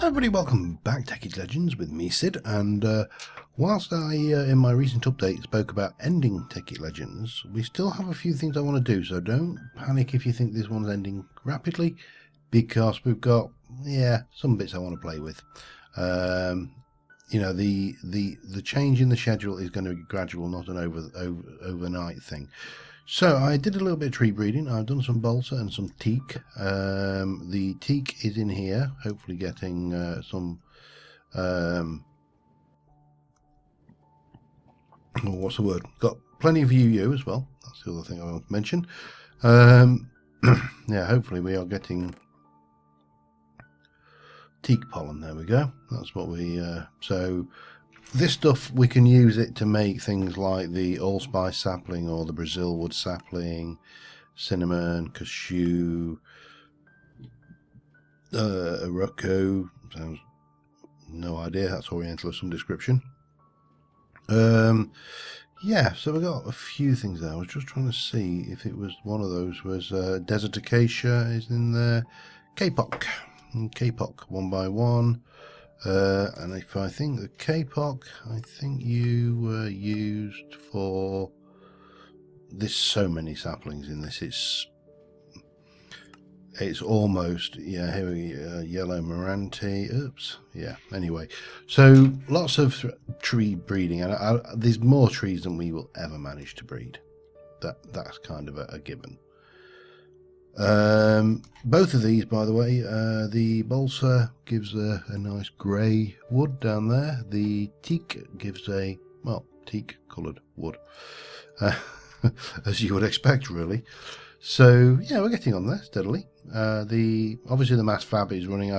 Everybody, welcome back to Tekkit Legends with me, Sid, and whilst I, in my recent update, spoke about ending Tekkit Legends, we still have a few things I want to do, so don't panic if you think this one's ending rapidly, because we've got, some bits I want to play with. You know, the change in the schedule is going to be gradual, not an overnight thing. So I did a little bit of tree breeding. I've done some balsa and some teak. The teak is in here, hopefully getting some what's the word? Got plenty of UU as well. That's the other thing I want to mention. Yeah, hopefully we are getting teak pollen. There we go. That's what we so this stuff, we can use it to make things like the allspice sapling or the Brazil wood sapling, cinnamon, cashew, Rocco, sounds, no idea, that's Oriental of some description. Yeah, so we got a few things there. I was just trying to see if it was one of those. Was Desert Acacia is in there, Kapok, one by one. And if I think the Kapok, I think you were used for, there's so many saplings in this, it's almost, yeah, here we yellow Moranti, oops, yeah, anyway, so lots of tree breeding, and there's more trees than we will ever manage to breed. That's kind of a given. Both of these, by the way, the balsa gives a nice grey wood down there. The teak gives a, well, teak coloured wood, as you would expect, really. So yeah, we're getting on there steadily. Obviously the mass fab is running.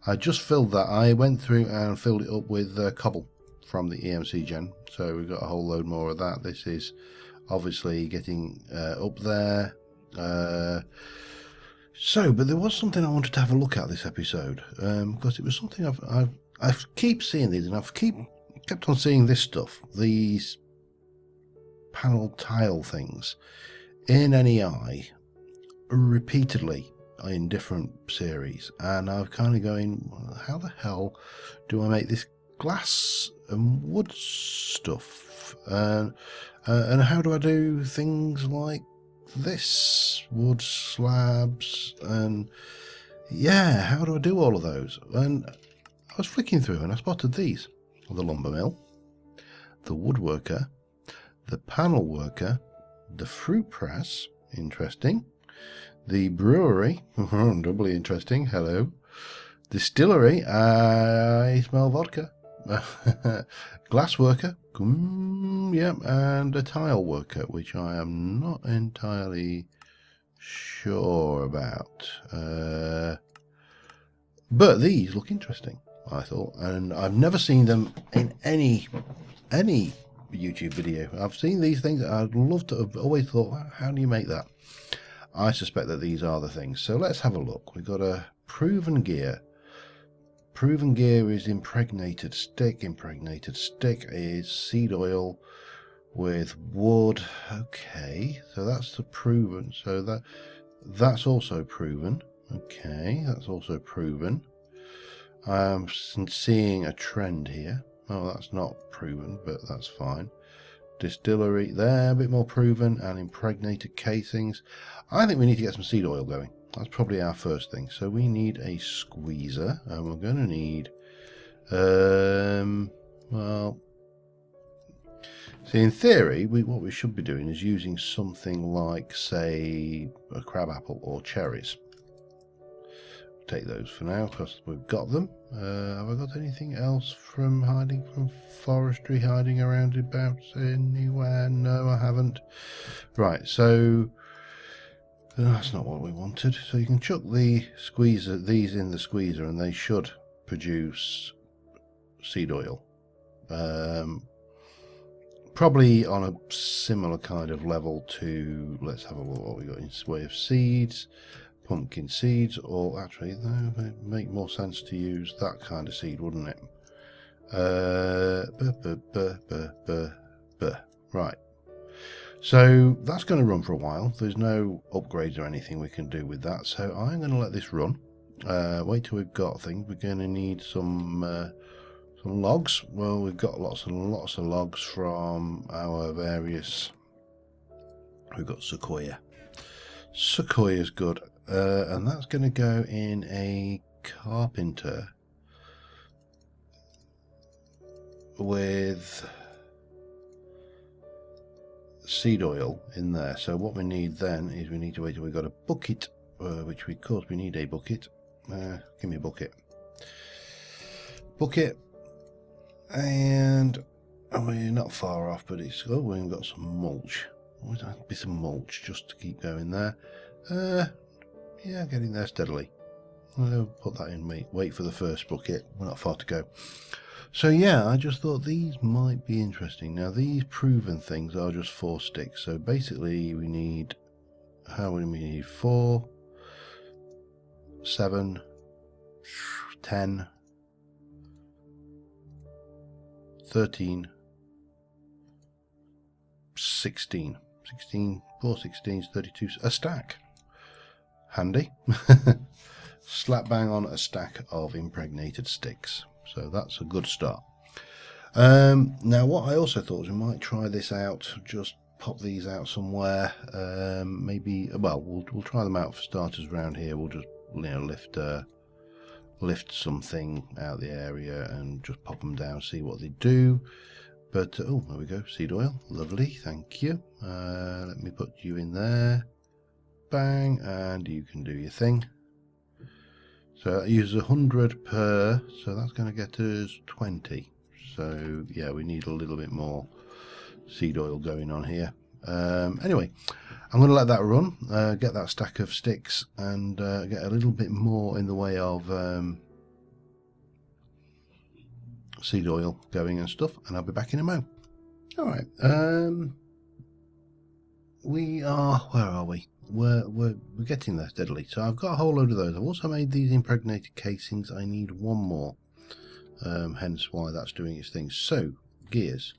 I just filled that. I went through and filled it up with cobble from the EMC gen, so we've got a whole load more of that. This is obviously getting up there. So, but there was something I wanted to have a look at this episode, because it was something I keep seeing these, and I've kept on seeing this stuff, these panel tile things in NEI repeatedly in different series, and I'm kind of going, well, how the hell do I make this glass and wood stuff, and how do I do things like this, wood slabs, and yeah, how do I do all of those? And I was flicking through and I spotted these: the lumber mill, the woodworker, the panel worker, the fruit press, interesting, the brewery, doubly interesting, hello, distillery, I smell vodka, glass worker, yeah, and a tile worker, which I am not entirely sure about, but these look interesting, I thought, and I've never seen them in any YouTube video. I've seen these things. I'd love to have always thought, how do you make that? I suspect that these are the things. So let's have a look. We've got a proven gear. Proven gear is impregnated stick. Impregnated stick is seed oil with wood. Okay, so that's the proven. So that's also proven. Okay, that's also proven. I'm seeing a trend here. Oh, that's not proven, but that's fine. Distillery there, a bit more proven, and impregnated casings. I think we need to get some seed oil going. That's probably our first thing. So we need a squeezer, and we're going to need, well, see, in theory, what we should be doing is using something like, say, a crabapple or cherries. Take those for now because we've got them. Have I got anything else from hiding from forestry, hiding around about anywhere? No, I haven't. Right, so that's not what we wanted. So you can chuck the squeezer, these in the squeezer, and they should produce seed oil. Probably on a similar kind of level to, let's have a look what we got in way of seeds. Pumpkin seeds, or actually, no, it would make more sense to use that kind of seed, wouldn't it? Right. So that's going to run for a while. There's no upgrades or anything we can do with that. So I'm going to let this run. Wait till we've got things. We're going to need some logs. Well, we've got lots and lots of logs from our various. We've got sequoia. Sequoia's good, and that's going to go in a carpenter with seed oil in there. So what we need then is we need to wait till we've got a bucket, which we, of course we need a bucket. Give me a bucket. Bucket, and we're not far off, but it's we've got some mulch. Always a bit of mulch just to keep going there. Yeah, getting there steadily. We'll put that in. Wait for the first bucket. We're not far to go. So yeah, I just thought these might be interesting. Now these proven things are just 4 sticks. So basically we need, how many we need? 4, 7, 10, 13, 16. 16, 4 16s, 32, a stack. Handy. Slap bang on a stack of impregnated sticks. So that's a good start. Now what I also thought was we might try this out, just pop these out somewhere. Maybe, well, we'll try them out for starters around here. We'll just, you know, lift something out the area and just pop them down, see what they do. But oh, there we go, seed oil, lovely, thank you. Let me put you in there, bang, and you can do your thing. So that uses 100 per, so that's going to get us 20. So yeah, we need a little bit more seed oil going on here. Anyway, I'm going to let that run, get that stack of sticks, and get a little bit more in the way of seed oil going and stuff, and I'll be back in a mo. Alright, we are, where are we? We're getting there steadily. So I've got a whole load of those. I've also made these impregnated casings. I need one more, hence why that's doing its thing. So gears,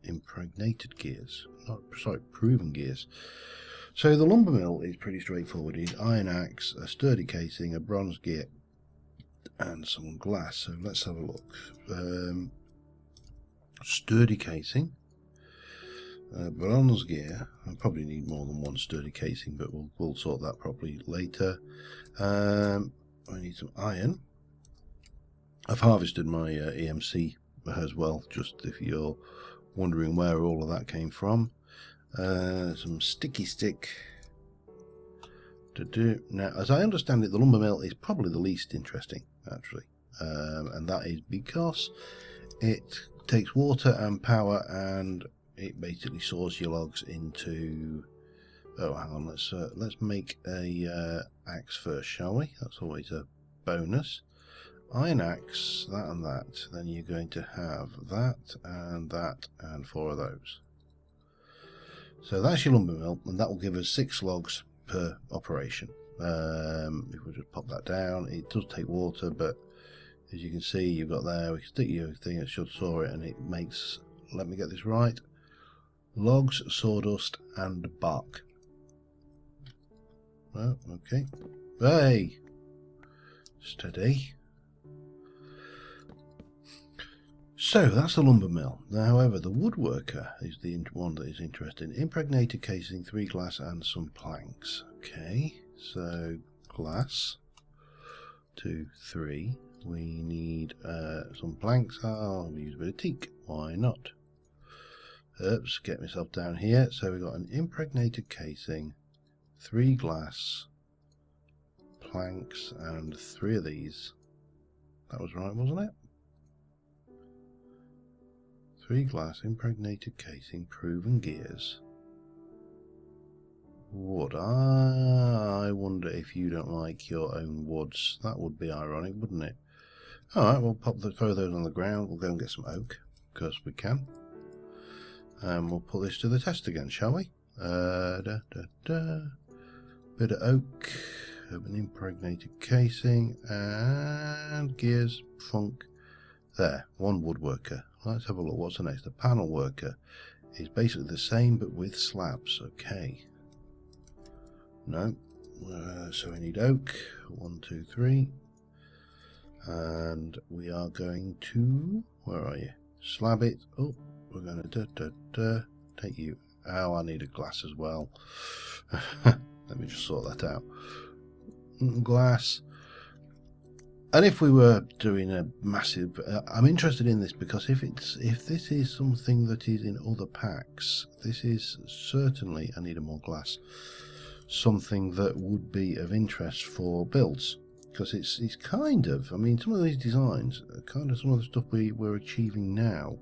impregnated gears, not sorry, proven gears. So the lumber mill is pretty straightforward. It's iron axe, a sturdy casing, a bronze gear, and some glass. So let's have a look. Sturdy casing. Bronze gear. I probably need more than one sturdy casing, but we'll sort that properly later. I need some iron. I've harvested my EMC as well, just if you're wondering where all of that came from. Some sticky stick to do. Now, as I understand it, the lumber mill is probably the least interesting, actually, and that is because it takes water and power, and it basically saws your logs into. Oh, hang on. Let's make a axe first, shall we? That's always a bonus. Iron axe, that and that. Then you're going to have that and 4 of those. So that's your lumber mill, and that will give us 6 logs per operation. If we just pop that down, it does take water, but as you can see, you've got there. We can stick your thing, it should saw it, and it makes. Let me get this right. Logs, sawdust, and bark. Oh, okay. Hey! Steady. So, that's the lumber mill. Now, however, the woodworker is the one that is interesting. Impregnated casing, 3 glass, and some planks. Okay, so glass, 2, 3. We need some planks. I'll use a bit of teak. Why not? Oops, get myself down here. So we've got an impregnated casing, 3 glass, planks, and 3 of these. That was right, wasn't it? 3 glass, impregnated casing, proven gears. Wood. I wonder if you don't like your own woods. That would be ironic, wouldn't it? Alright, we'll throw those on the ground. We'll go and get some oak, because we can. And we'll put this to the test again, shall we? Bit of oak, an impregnated casing, and gears, funk. There, 1 woodworker. Let's have a look. What's the next? A panel worker. is basically the same but with slabs. Okay. No. So we need oak. 1, 2, 3. And we are going to... Where are you? Slab it. Oh, we're going to take you. Oh, I need a glass as well. Let me just sort that out. Glass. And if we were doing a massive, I'm interested in this because if this is something that is in other packs, this is certainly, I need a more glass, something that would be of interest for builds, because it's kind of, I mean, some of these designs are kind of some of the stuff we're achieving now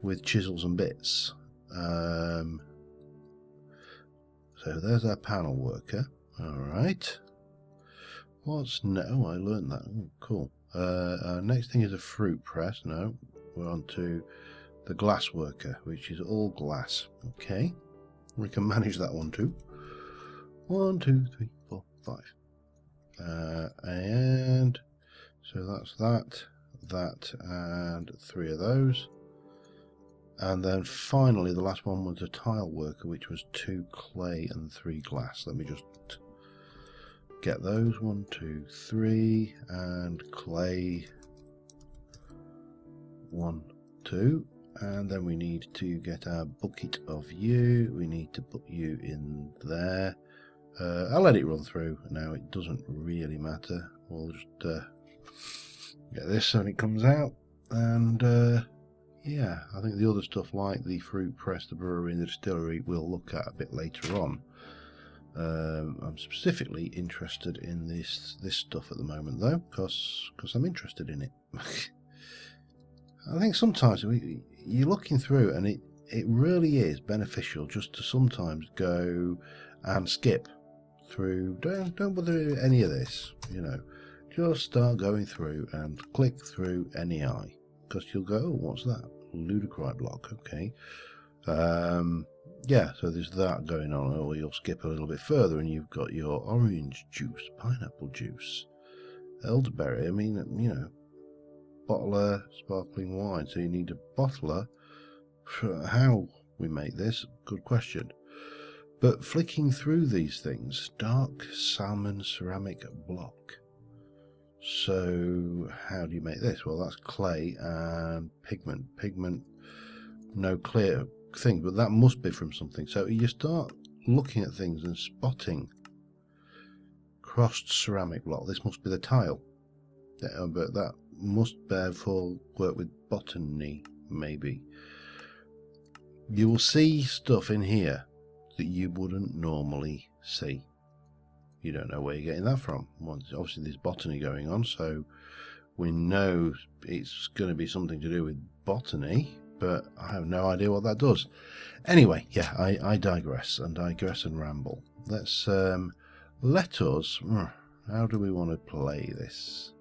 with chisels and bits. So there's our panel worker. All right. What's no? Oh, I learned that. Oh, cool. Next thing is a fruit press. No, we're on to the glass worker, which is all glass. Okay, we can manage that one too. 1, 2, 3, 4, 5. And so that's that, and 3 of those. And then finally, the last one was a tile worker, which was 2 clay and 3 glass. Let me just get those. 1, 2, 3, and clay. 1, 2, and then we need to get our bucket of you. We need to put you in there. I'll let it run through now. It doesn't really matter. We'll just get this when it comes out, and yeah, I think the other stuff like the fruit press, the brewery, and the distillery we'll look at a bit later on. I'm specifically interested in this stuff at the moment, though, because I'm interested in it. I think sometimes you're looking through, and it really is beneficial just to sometimes go and skip through. Don't bother any of this, you know. Just start going through and click through NEI, because you'll go, oh, what's that? Ludicrous block. Okay. Yeah, so there's that going on, or you'll skip a little bit further and you've got your orange juice, pineapple juice, elderberry. I mean, you know, bottler, sparkling wine. So you need a bottler. How we make this, good question. But flicking through these things, dark salmon ceramic block. So how do you make this? Well, that's clay and pigment. Pigment, no clear thing, but that must be from something. So you start looking at things and spotting crossed ceramic block. This must be the tile, but that must therefore work with botany. Maybe you will see stuff in here that you wouldn't normally see. You don't know where you're getting that from. Well, obviously there's botany going on, so we know it's going to be something to do with botany, but I have no idea what that does. Anyway, yeah, I digress and ramble. Let's let us. How do we want to play this?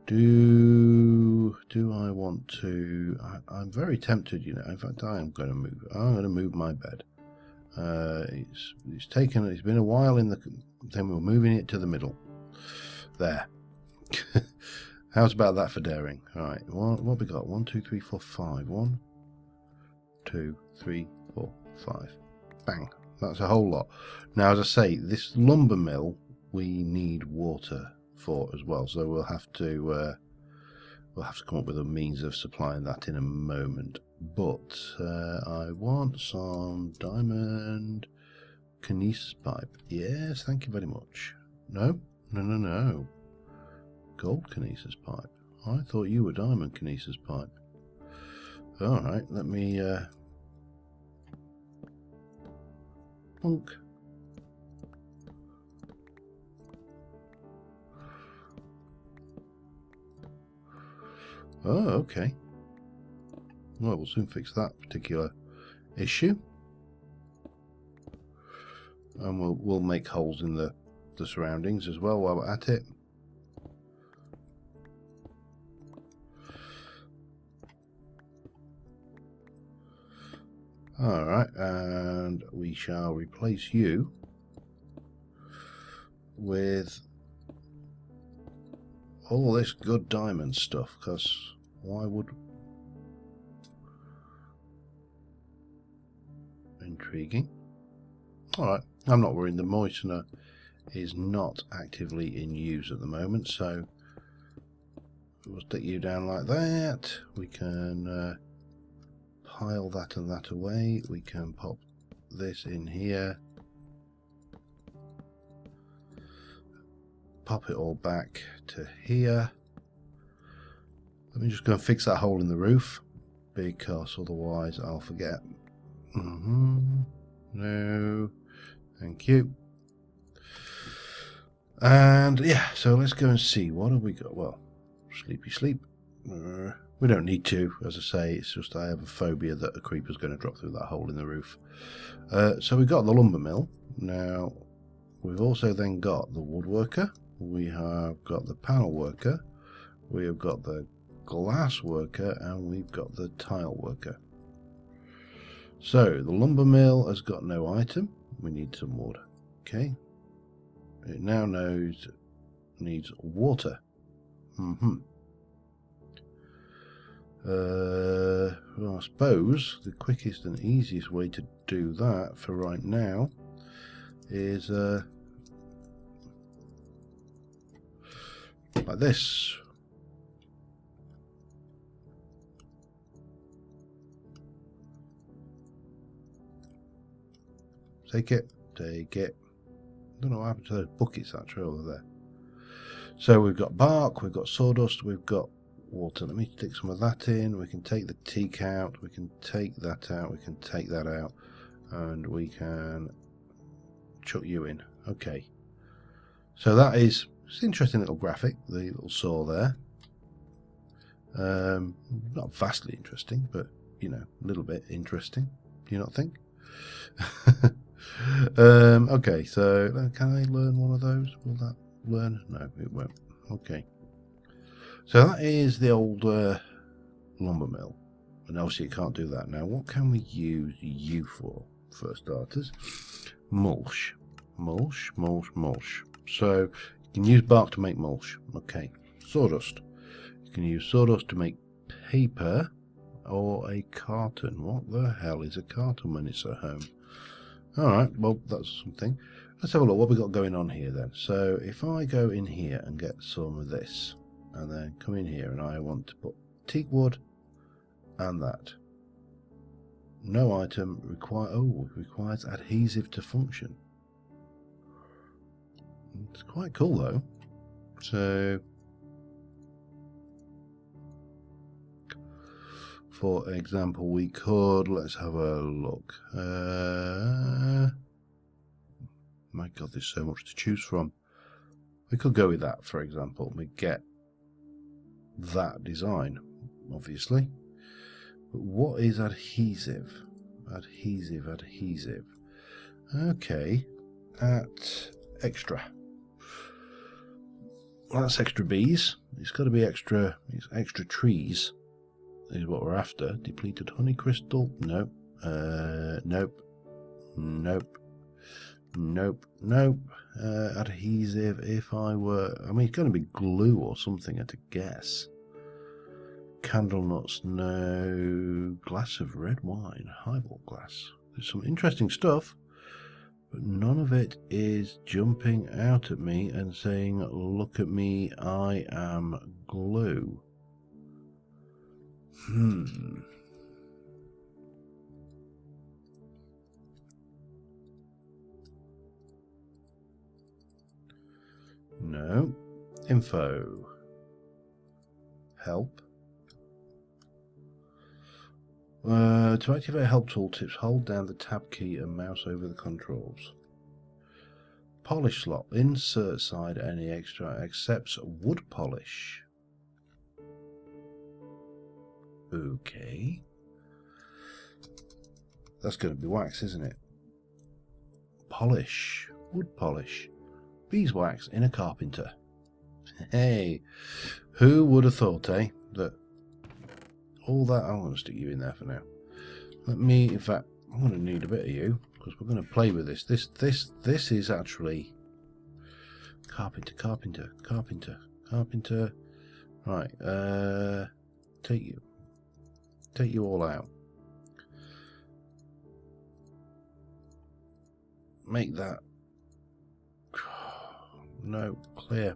Do I want to? I'm very tempted, you know. In fact, I'm going to move my bed. It's been a while in the. Then we're moving it to the middle. There. How's about that for daring? All right. What we got? 1, 2, 3, 4, 5. 1, 2, 3, 4, 5. Bang. That's a whole lot. Now, as I say, this lumber mill we need water for as well, so we'll have to come up with a means of supplying that in a moment. But I want some diamond kinesis pipe. Yes, thank you very much. No. Gold kinesis pipe. I thought you were diamond kinesis pipe. Alright, let me bonk. Oh, okay. Well, we'll soon fix that particular issue. And we'll make holes in the surroundings as well while we're at it. Alright, and we shall replace you with all this good diamond stuff, because why would... intriguing. Alright, I'm not worried. The moistener is not actively in use at the moment, so we'll stick you down like that. We can pile that and that away. We can pop this in here. Pop it all back to here. Let me just go and fix that hole in the roof, because otherwise I'll forget. No, thank you. And yeah, so let's go and see, what have we got? Well, sleepy sleep. We don't need to, as I say, it's just I have a phobia that a creeper's going to drop through that hole in the roof. So we've got the lumber mill. Now, we've also then got the woodworker. We have got the panel worker. We have got the glass worker, and we've got the tile worker. So the lumber mill has got no item. We need some wood. Okay. It now needs water. Well, I suppose the quickest and easiest way to do that for right now is like this. Take it. I don't know what happened to those buckets actually over there. So we've got bark, we've got sawdust, we've got water. Let me stick some of that in. We can take the teak out, we can take that out, we can take that out, and we can chuck you in. Okay. So that is, it's an interesting little graphic, the little saw there. Not vastly interesting, but you know, a little bit interesting. Do you not think? Okay, so can I learn one of those? Will that learn? No, it won't. Okay. So that is the old lumber mill. And obviously it can't do that now. What can we use you for starters? Mulch. Mulch. So you can use bark to make mulch. Okay. Sawdust. You can use sawdust to make paper or a carton. What the hell is a carton when it's at home? Alright, well, that's something. Let's have a look what we've got going on here then. So if I go in here and get some of this, and then come in here and I want to put teak wood and that. No item requires adhesive to function. It's quite cool though. So for example, we could, let's have a look. My god, there's so much to choose from. We could go with that, for example. We get that design, obviously. But what is adhesive? Adhesive. Okay, at extra. Well, that's extra bees. It's got to be extra. It's extra trees. Is what we're after. Depleted honey crystal. Nope. Nope. Adhesive. If I were, I mean, it's going to be glue or something, at a guess. Candle nuts. No. Glass of red wine. Highball glass. There's some interesting stuff, but none of it is jumping out at me and saying, "Look at me, I am glue." No. Info. Help. To activate help tooltips, hold down the tab key and mouse over the controls. Polish slot. Insert side any extra. Accepts wood polish. Okay. That's going to be wax, isn't it? Polish. Wood polish. Beeswax in a carpenter. Hey, who would have thought, that all that... I'm going to stick you in there for now. Let me, in fact, I'm going to need a bit of you, because we're going to play with this. This is actually... Carpenter. Right, take you all out. make that. No, clear.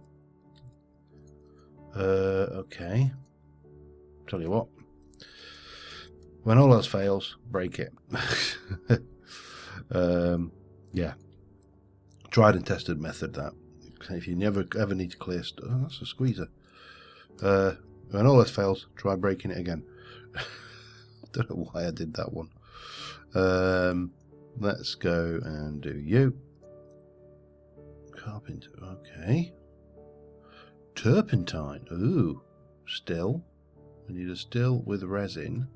Okay. Tell you what. When all else fails, break it. Yeah. Tried and tested method, that. If you never ever need to clear stuff. Oh, that's a squeezer. When all else fails, try breaking it again. Don't know why I did that one. Let's go and do you. Carpenter. Okay. Turpentine. Ooh. Still. We need a still with resin.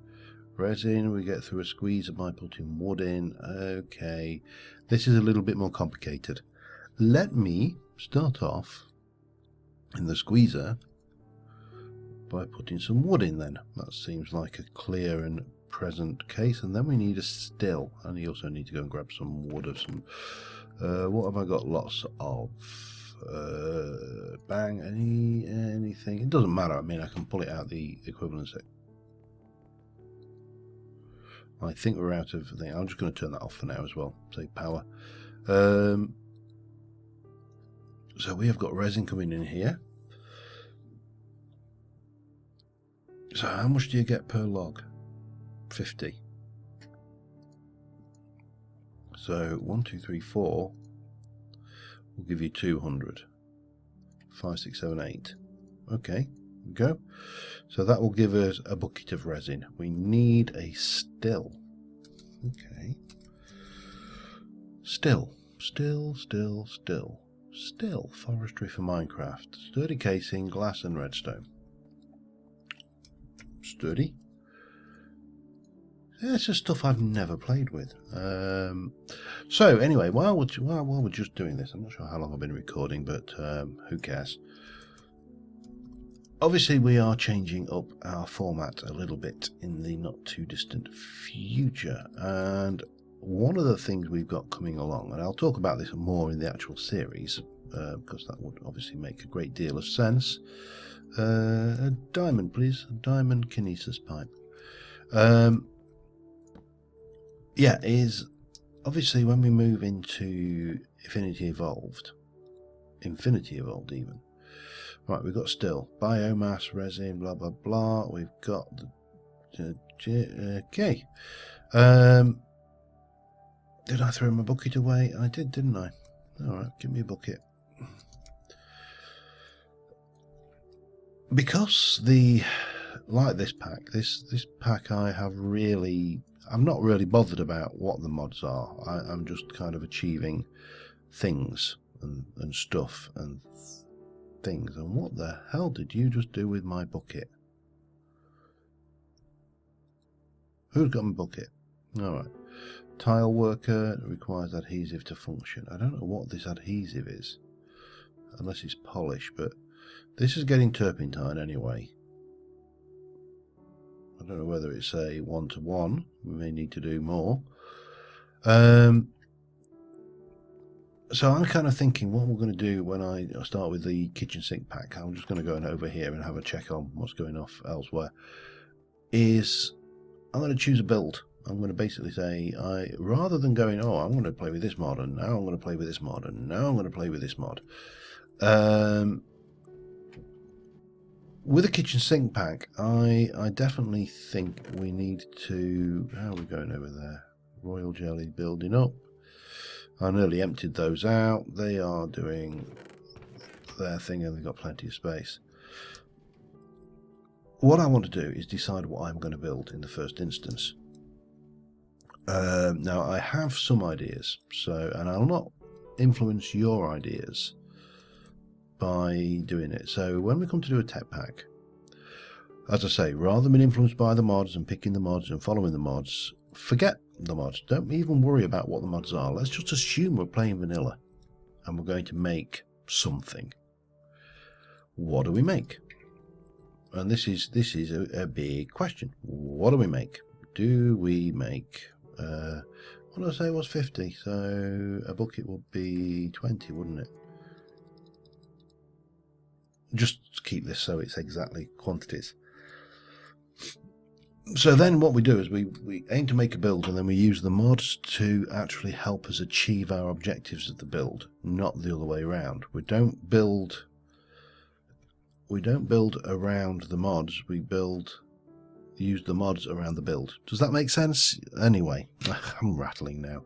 Resin we get through a squeezer by putting wood in. Okay. This is a little bit more complicated. Let me start off in the squeezer by putting some wood in then. That seems like a clear and present case. And then we need a still. And you also need to go and grab some wood of some... what have I got lots of? Bang, anything. It doesn't matter. I mean, I can pull it out the equivalency. I think we're out of thing. I'm just going to turn that off for now as well. Save power. So we have got resin coming in here. So how much do you get per log? 50. So 1, 2, 3, 4 will give you 200. 5, 6, 7, 8. Okay, go. So that will give us a bucket of resin. We need a still. Okay. Still. Still. Forestry for Minecraft. Sturdy casing, glass and redstone. Sturdy. Yeah, it's just stuff I've never played with. So anyway, while we're just doing this, I'm not sure how long I've been recording, but who cares? Obviously, we are changing up our format a little bit in the not too distant future, and one of the things we've got coming along, and I'll talk about this more in the actual series, because that would obviously make a great deal of sense. A diamond, please. A diamond kinesis pipe. Yeah, is obviously when we move into Infinity Evolved even. Right, we've got still biomass, resin, blah blah blah. We've got the okay. Did I throw my bucket away? I did, didn't I? All right, give me a bucket. Because like this pack, this pack I'm not really bothered about what the mods are. I'm just kind of achieving things and stuff and things. And what the hell did you just do with my bucket? Who's got my bucket? Alright. Tile worker requires adhesive to function. I don't know what this adhesive is. Unless it's polish, but this is getting turpentine anyway. I don't know whether it's a 1-to-1. We may need to do more. So I'm kind of thinking what we're going to do when I start with the kitchen sink pack. I'm just going to go over here and have a check on what's going off elsewhere. Is I'm going to choose a build. I'm going to basically say, rather than going, oh, I'm going to play with this mod, and now I'm going to play with this mod, and now I'm going to play with this mod. With a kitchen sink pack, I definitely think we need to... How are we going over there? Royal jelly building up. I nearly emptied those out. They are doing their thing and they've got plenty of space. What I want to do is decide what I'm going to build in the first instance. Now I have some ideas, and I'll not influence your ideas by doing it. So when we come to do a tech pack, as I say, rather than being influenced by the mods and picking the mods and following the mods, forget the mods. Don't even worry about what the mods are. Let's just assume we're playing vanilla and we're going to make something. What do we make? And this is a big question. What do we make? Do we make what did I say was 50? So a bucket would be 20, wouldn't it? Just keep this so it's exactly quantities. So then what we do is we aim to make a build, and then we use the mods to actually help us achieve our objectives of the build, not the other way around. We don't build around the mods, we use the mods around the build. Does that make sense? Anyway, I'm rattling now.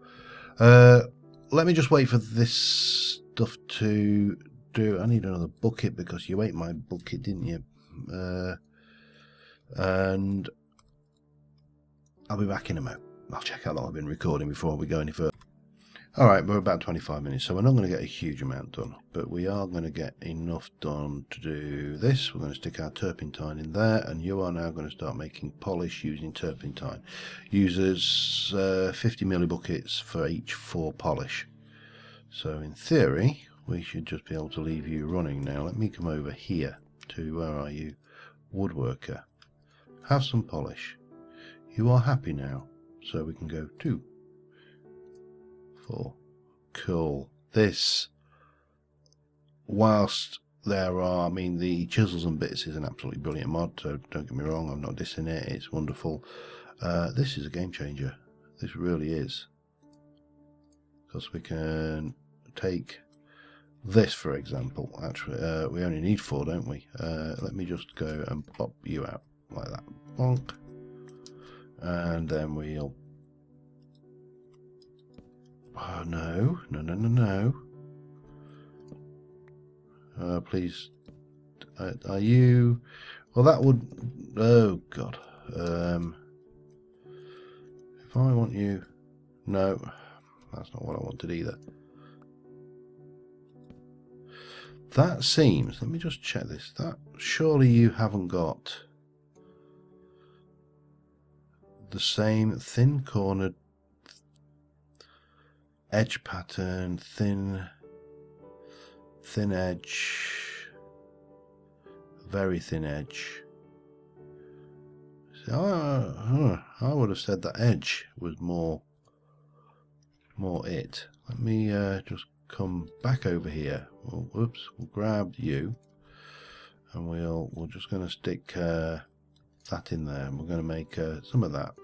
Let me just wait for this stuff to do. I need another bucket because you ate my bucket, didn't you? And I'll be back in a moment. I'll check out that I've been recording before we go any further. Alright, we're about 25 minutes, so we're not going to get a huge amount done, but we are going to get enough done to do this. We're going to stick our turpentine in there, and you are now going to start making polish using turpentine. Uses 50 millibuckets for each 4 polish. So in theory, we should just be able to leave you running now. Let me come over here to, where are you? Woodworker. Have some polish. You are happy now, so we can go 2, 4. Cool. This, whilst there are, I mean, the chisels and bits is an absolutely brilliant mod, so don't get me wrong, I'm not dissing it, it's wonderful. This is a game changer. This really is. Because we can take this, for example. Actually, we only need 4, don't we? Let me just go and pop you out like that. Bonk. And then we'll... Oh, no. Please. Are you... Well, that would... Oh, God. If I want you... No. That's not what I wanted either. That seems... Let me just check this. That surely you haven't got the same thin cornered edge pattern, thin edge, very thin edge. So, I would have said that edge was more it. Let me just come back over here. We'll grab you, and we're just going to stick that in there, and we're going to make some of that.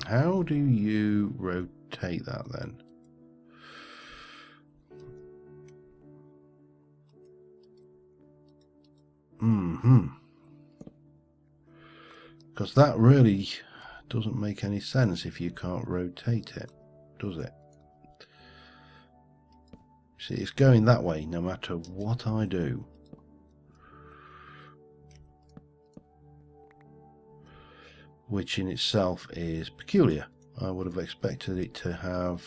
How do you rotate that then? Because that really doesn't make any sense if you can't rotate it, does it? See, it's going that way no matter what I do. Which in itself is peculiar. I would have expected it to have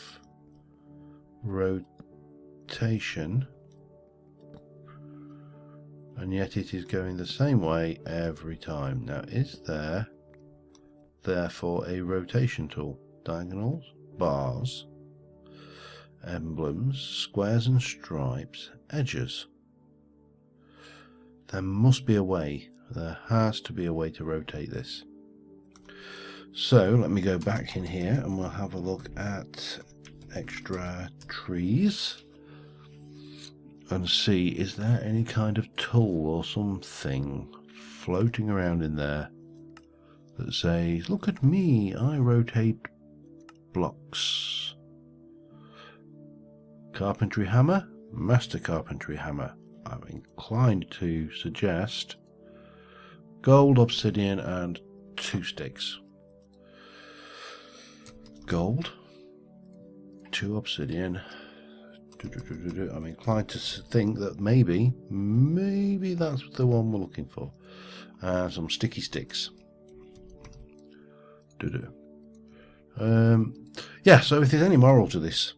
rotation, and yet it is going the same way every time. Now, is there therefore a rotation tool? Diagonals, bars, emblems, squares and stripes, edges. There must be a way. There has to be a way to rotate this. So let me go back in here and we'll have a look at extra trees and see, is there any kind of tool or something floating around in there that says, look at me, I rotate blocks. Carpentry hammer, master carpentry hammer. I'm inclined to suggest gold, obsidian and 2 sticks. Gold, 2 obsidian. I'm inclined to think that maybe that's the one we're looking for. Some sticky sticks. Yeah. So if there's any moral to this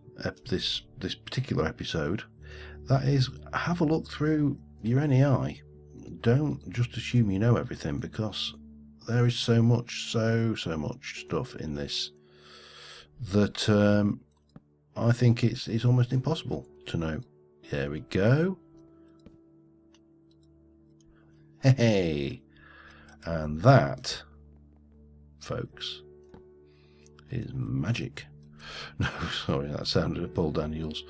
particular episode, that is, have a look through your NEI. Don't just assume you know everything, because there is so much stuff in this that I think it's almost impossible to know. There we go. Hey, and that, folks, is magic. No, sorry, that sounded like Paul Daniels.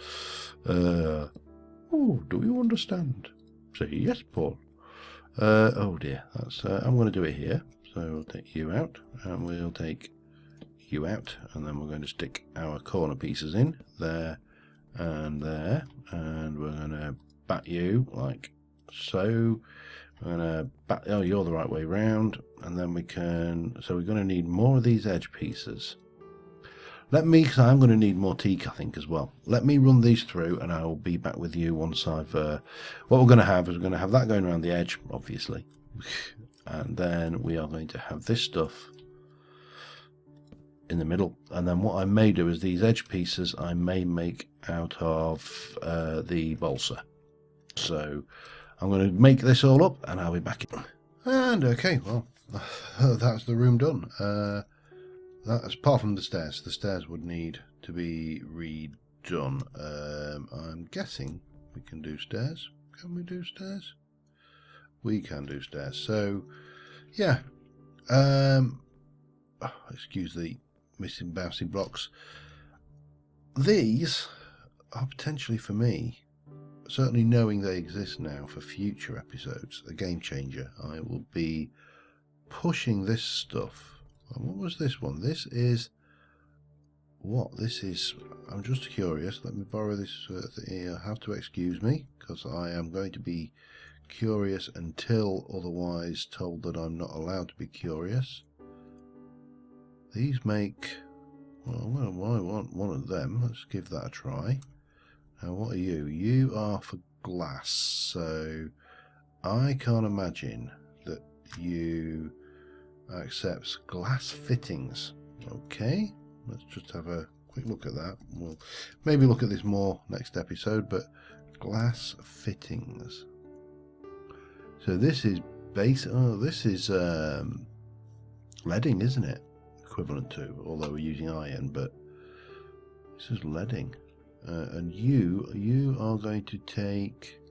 Oh, do you understand? Say yes, Paul. Oh dear, that's. I'm going to do it here. So we'll take you out, and we'll take you out, and then we're going to stick our corner pieces in there and there, and we're going to bat you like so. We're going to bat. Oh, you're the right way round, and then we can. So we're going to need more of these edge pieces. Let me, because I'm going to need more teak, I think, as well. Let me run these through, and I will be back with you once I've... what we're going to have is we're going to have that going around the edge, obviously. And then we are going to have this stuff in the middle. And then what I may do is these edge pieces I may make out of the balsa. So I'm going to make this all up, and I'll be back. And, okay, well, that's the room done. That's apart from the stairs. The stairs would need to be redone. I'm guessing we can do stairs. Can we do stairs? We can do stairs. So, yeah. Excuse the missing bouncy blocks. These are potentially for me, certainly knowing they exist now for future episodes, a game changer. I will be pushing this stuff. What was this one? This is what? This is. I'm just curious. Let me borrow this. You have to excuse me because I am going to be curious until otherwise told that I'm not allowed to be curious. These make. Well, I want one of them. Let's give that a try. Now, what are you? You are for glass. So I can't imagine that you accepts glass fittings. Okay, let's just have a quick look at that. We'll maybe look at this more next episode, but glass fittings. So this is base. Oh, this is leading, isn't it? Equivalent to, although we're using iron, but this is leading. And you are going to take.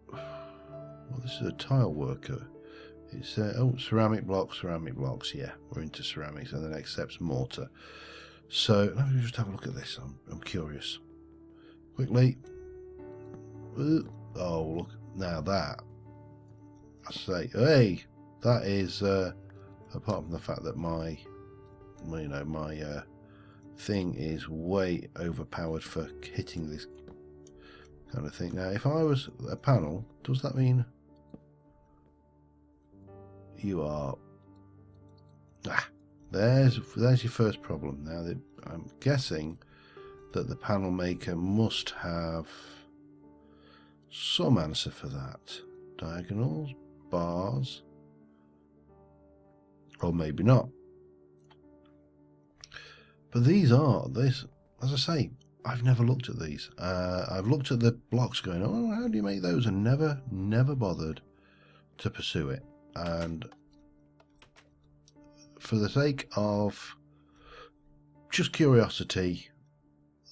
Well, this is a tile worker. It's oh, ceramic blocks. Yeah, we're into ceramics, and then accepts mortar. So let me just have a look at this. I'm curious. Quickly. Oh, look now that. I say, hey, that is apart from the fact that my thing is way overpowered for hitting this kind of thing. Now, if I was a panel, does that mean? You are. There's your first problem. Now that I'm guessing that the panel maker must have some answer for that. Diagonals, bars, or maybe not. But these are this. As I say, I've never looked at these. I've looked at the blocks, going, "Oh, how do you make those?" and never bothered to pursue it. And for the sake of just curiosity,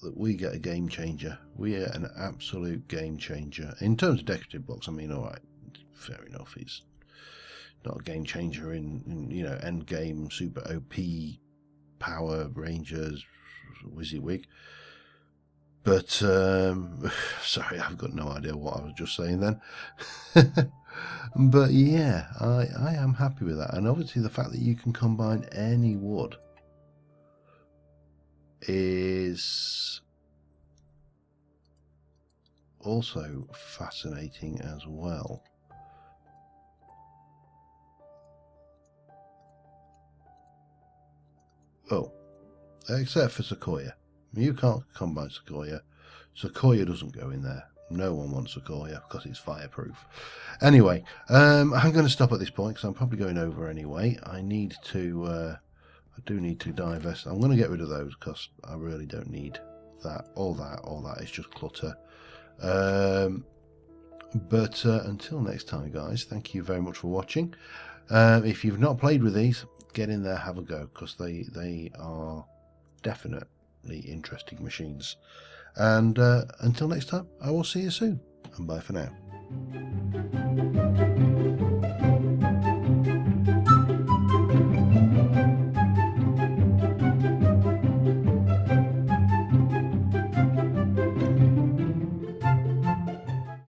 that we get a game changer. We get an absolute game changer. In terms of decorative blocks, I mean, alright, fair enough. It's not a game changer in end game, super OP, Power Rangers, WYSIWYG. But, sorry, I've got no idea what I was just saying then. But yeah, I am happy with that. And obviously the fact that you can combine any wood is also fascinating as well. Oh, except for Sequoia. You can't combine Sequoia. Sequoia doesn't go in there. No one wants Sequoia because it's fireproof. Anyway, I'm going to stop at this point because I'm probably going over anyway. I do need to divest. I'm going to get rid of those because I really don't need that. All that is just clutter. But until next time, guys, thank you very much for watching. If you've not played with these, get in there, have a go, because they are definitely interesting machines. And until next time, I will see you soon, and bye for now.